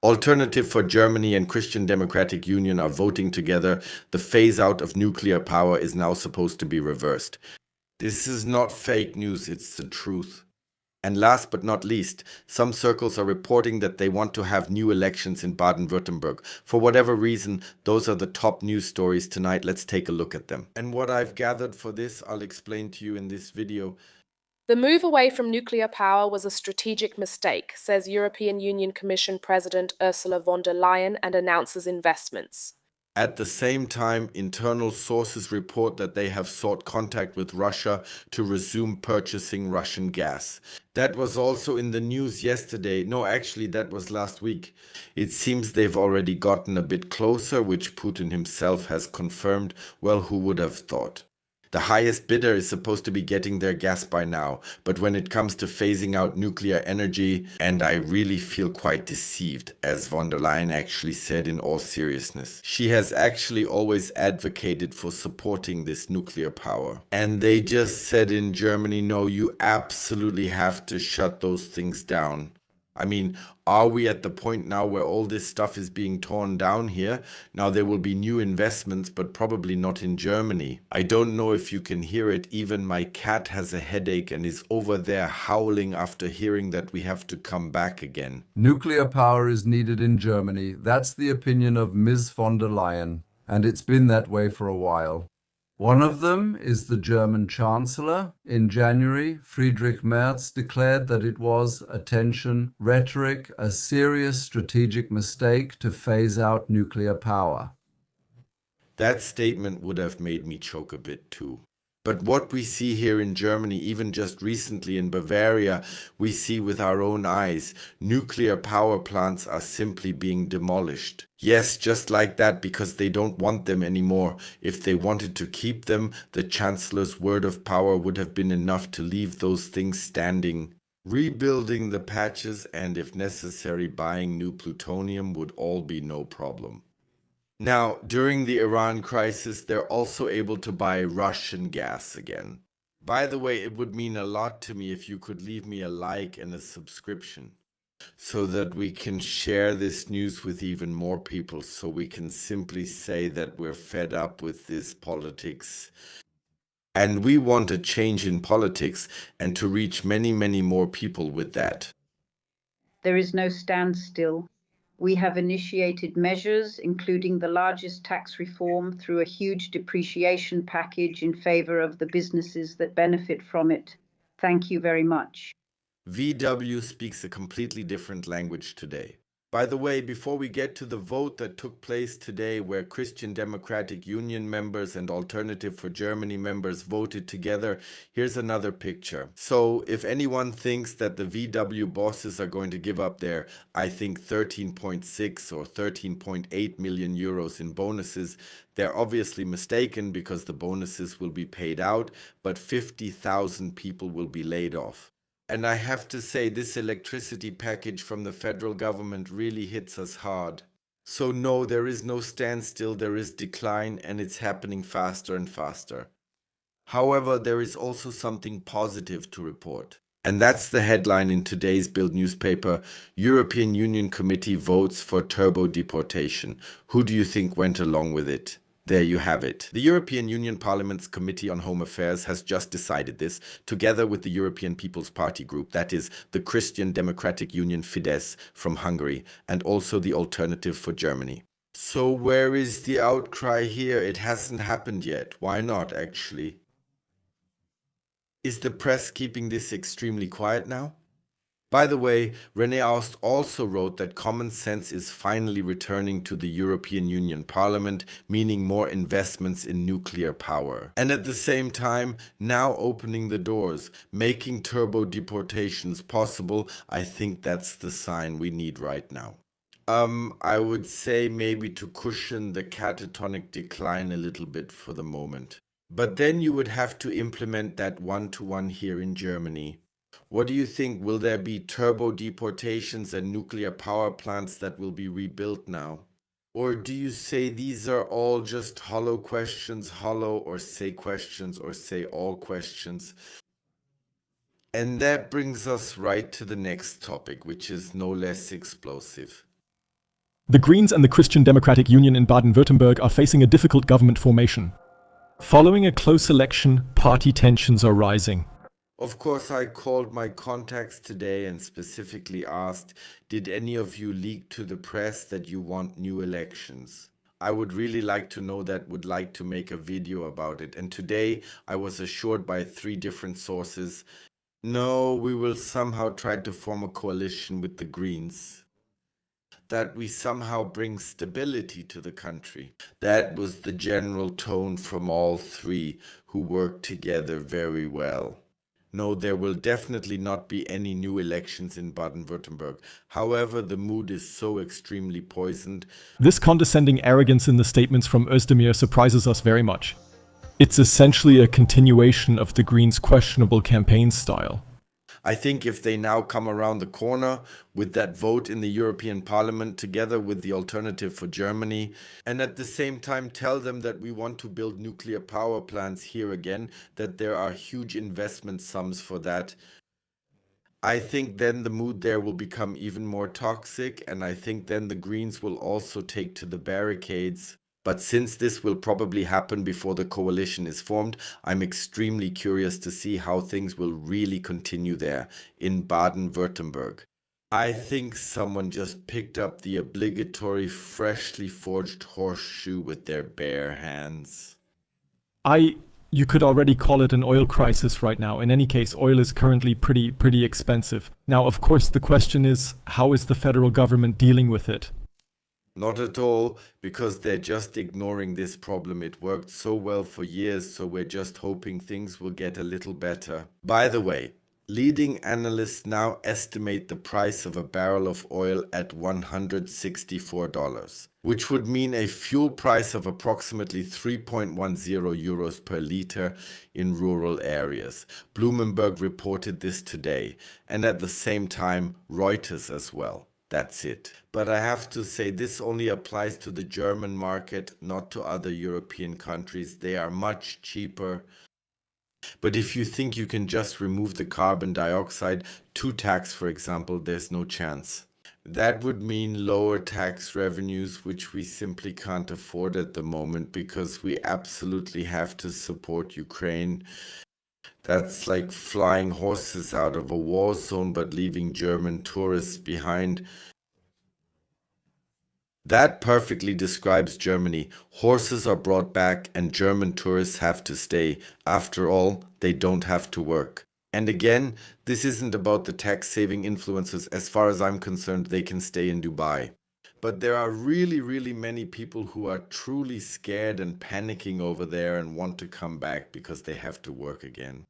Alternative for Germany and Christian Democratic Union are voting together. The phase out of nuclear power is now supposed to be reversed. This is not fake news, it's the truth. And last but not least, some circles are reporting that they want to have new elections in Baden-Württemberg. For whatever reason, those are the top news stories tonight. Let's take a look at them. And what I've gathered for this, I'll explain to you in this video. The move away from nuclear power was a strategic mistake, says European Union Commission President Ursula von der Leyen, and announces investments. At the same time, internal sources report that they have sought contact with Russia to resume purchasing Russian gas. That was also in the news yesterday. No, actually, that was last week. It seems they've already gotten a bit closer, which Putin himself has confirmed. Well, who would have thought? The highest bidder is supposed to be getting their gas by now, but when it comes to phasing out nuclear energy, and I really feel quite deceived, as von der Leyen actually said in all seriousness. She has actually always advocated for supporting this nuclear power. And they just said in Germany, no, you absolutely have to shut those things down. I mean, are we at the point now where all this stuff is being torn down here? Now there will be new investments, but probably not in Germany. I don't know if you can hear it. Even my cat has a headache and is over there howling after hearing that we have to come back again. Nuclear power is needed in Germany. That's the opinion of Ms. von der Leyen, and it's been that way for a while. One of them is the German Chancellor. In January, Friedrich Merz declared that it was, attention, rhetoric, a serious strategic mistake to phase out nuclear power. That statement would have made me choke a bit too. But what we see here in Germany, even just recently in Bavaria, we see with our own eyes. Nuclear power plants are simply being demolished. Yes, just like that, because they don't want them anymore. If they wanted to keep them, the Chancellor's word of power would have been enough to leave those things standing. Rebuilding the patches and, if necessary, buying new plutonium would all be no problem. Now, during the Iran crisis, they're also able to buy Russian gas again. By the way, it would mean a lot to me if you could leave me a like and a subscription so that we can share this news with even more people, so we can simply say that we're fed up with this politics. And we want a change in politics and to reach many, many more people with that. There is no standstill. We have initiated measures, including the largest tax reform through a huge depreciation package in favor of the businesses that benefit from it. Thank you very much. VW speaks a completely different language today. By the way, before we get to the vote that took place today, where Christian Democratic Union members and Alternative for Germany members voted together, here's another picture. So if anyone thinks that the VW bosses are going to give up their, I think, 13.6 or 13.8 million euros in bonuses, they're obviously mistaken, because the bonuses will be paid out, but 50,000 people will be laid off. And I have to say, this electricity package from the federal government really hits us hard. So no, there is no standstill, there is decline, and it's happening faster and faster. However, there is also something positive to report. And that's the headline in today's Bild newspaper: European Union Committee votes for turbo deportation. Who do you think went along with it? There you have it. The European Union Parliament's Committee on Home Affairs has just decided this, together with the European People's Party group, that is, the Christian Democratic Union Fidesz from Hungary, and also the Alternative for Germany. So where is the outcry here? It hasn't happened yet. Why not, actually? Is the press keeping this extremely quiet now? By the way, René Aust also wrote that common sense is finally returning to the European Union Parliament, meaning more investments in nuclear power. And at the same time, now opening the doors, making turbo deportations possible. I think that's the sign we need right now. I would say maybe to cushion the catatonic decline a little bit for the moment. But then you would have to implement that one-to-one here in Germany. What do you think? Will there be turbo deportations and nuclear power plants that will be rebuilt now? Or do you say these are all just hollow questions, or say questions, or say all questions? And that brings us right to the next topic, which is no less explosive. The Greens and the Christian Democratic Union in Baden-Württemberg are facing a difficult government formation. Following a close election, party tensions are rising. Of course, I called my contacts today and specifically asked, did any of you leak to the press that you want new elections? I would really like to know that, would like to make a video about it. And today I was assured by 3 different sources, no, we will somehow try to form a coalition with the Greens, that we somehow bring stability to the country. That was the general tone from all 3 who worked together very well. No, there will definitely not be any new elections in Baden-Württemberg. However, the mood is so extremely poisoned. This condescending arrogance in the statements from Özdemir surprises us very much. It's essentially a continuation of the Greens' questionable campaign style. I think if they now come around the corner with that vote in the European Parliament together with the Alternative for Germany, and at the same time tell them that we want to build nuclear power plants here again, that there are huge investment sums for that, I think then the mood there will become even more toxic, and I think then the Greens will also take to the barricades. But since this will probably happen before the coalition is formed, I'm extremely curious to see how things will really continue there in Baden-Württemberg. I think someone just picked up the obligatory freshly forged horseshoe with their bare hands. You could already call it an oil crisis right now. In any case, oil is currently pretty expensive. Now, of course, the question is, how is the federal government dealing with it? Not at all, because they're just ignoring this problem. It worked so well for years, so we're just hoping things will get a little better. By the way, leading analysts now estimate the price of a barrel of oil at $164, which would mean a fuel price of approximately 3.10 euros per liter in rural areas. Bloomberg reported this today, and at the same time, Reuters as well. That's it. But I have to say this only applies to the German market, not to other European countries. They are much cheaper. But if you think you can just remove the carbon dioxide tax, for example, there's no chance. That would mean lower tax revenues, which we simply can't afford at the moment because we absolutely have to support Ukraine. That's like flying horses out of a war zone but leaving German tourists behind. That perfectly describes Germany. Horses are brought back and German tourists have to stay. After all, they don't have to work. And again, this isn't about the tax-saving influences. As far as I'm concerned, they can stay in Dubai. But there are really many people who are truly scared and panicking over there and want to come back because they have to work again.